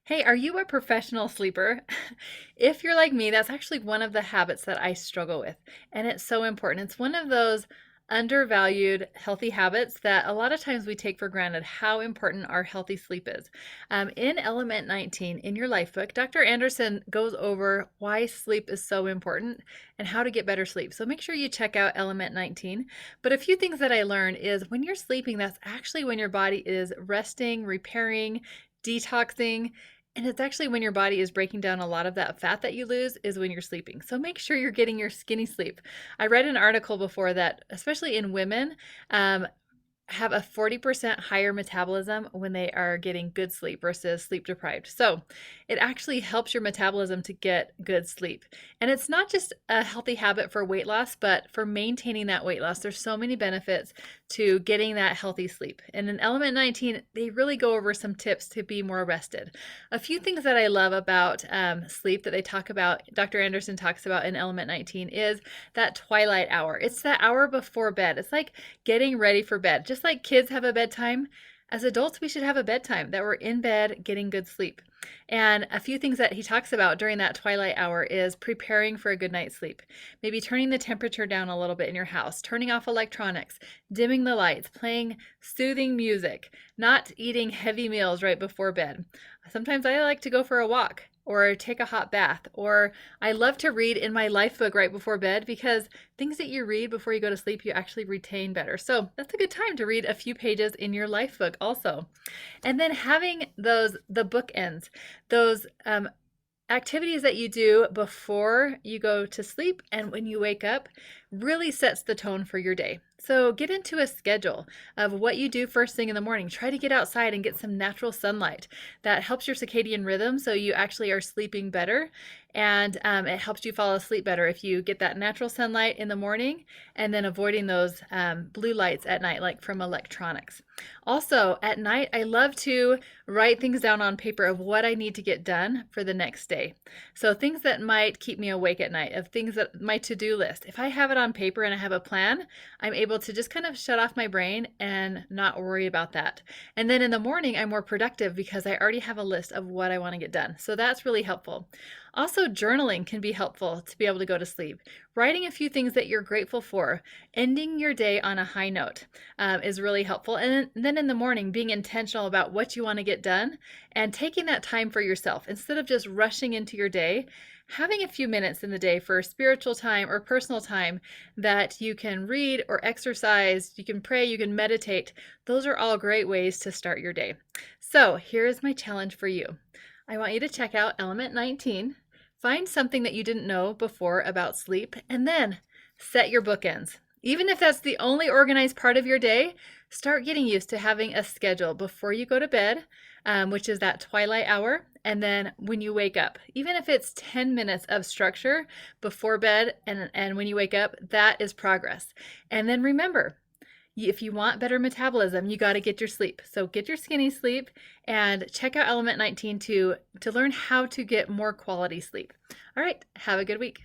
Hey, are you a professional sleeper? If you're like me, that's actually one of the habits that I struggle with, and it's so important. It's one of those undervalued healthy habits that a lot of times we take for granted how important our healthy sleep is. In Element 19 in your life book, Dr. Anderson goes over why sleep is so important and how to get better sleep. So make sure you check out Element 19. But a few things that I learned is when you're sleeping, that's actually when your body is resting, repairing, detoxing, and it's actually when your body is breaking down a lot of that fat that you lose is when you're sleeping. So make sure you're getting your skinny sleep. I read an article before that, especially in women, have a 40% higher metabolism when they are getting good sleep versus sleep deprived. So it actually helps your metabolism to get good sleep. And it's not just a healthy habit for weight loss, but for maintaining that weight loss. There's so many benefits to getting that healthy sleep. And in Element 19, they really go over some tips to be more rested. A few things that I love about sleep that they talk about, Dr. Anderson talks about in Element 19, is that twilight hour. It's the hour before bed. It's like getting ready for bed. Just like kids have a bedtime, as adults, we should have a bedtime that we're in bed getting good sleep. And a few things that he talks about during that twilight hour is preparing for a good night's sleep. Maybe turning the temperature down a little bit in your house, turning off electronics, dimming the lights, playing soothing music, not eating heavy meals right before bed. Sometimes I like to go for a walk or take a hot bath, or I love to read in my life book right before bed because things that you read before you go to sleep, you actually retain better. So that's a good time to read a few pages in your life book also. And then having the bookends, those activities that you do before you go to sleep and when you wake up really sets the tone for your day. So get into a schedule of what you do first thing in the morning. Try to get outside and get some natural sunlight. That helps your circadian rhythm so you actually are sleeping better, and it helps you fall asleep better if you get that natural sunlight in the morning and then avoiding those blue lights at night, like from electronics. Also, at night, I love to write things down on paper of what I need to get done for the next day. So things that might keep me awake at night, of things that my to-do list. If I have it on paper and I have a plan, I'm able to just kind of shut off my brain and not worry about that. And then in the morning, I'm more productive because I already have a list of what I want to get done. So that's really helpful. Also, journaling can be helpful to be able to go to sleep. Writing a few things that you're grateful for, ending your day on a high note is really helpful. And then in the morning, being intentional about what you want to get done and taking that time for yourself instead of just rushing into your day. Having a few minutes in the day for spiritual time or personal time that you can read or exercise, you can pray, you can meditate. Those are all great ways to start your day. So here is my challenge for you. I want you to check out Element 19. Find something that you didn't know before about sleep, and then set your bookends. Even if that's the only organized part of your day, start getting used to having a schedule before you go to bed, which is that twilight hour, and then when you wake up. Even if it's 10 minutes of structure before bed and when you wake up, that is progress. And then remember, if you want better metabolism, you got to get your sleep. So get your skinny sleep and check out Element 19 to learn how to get more quality sleep. All right, have a good week.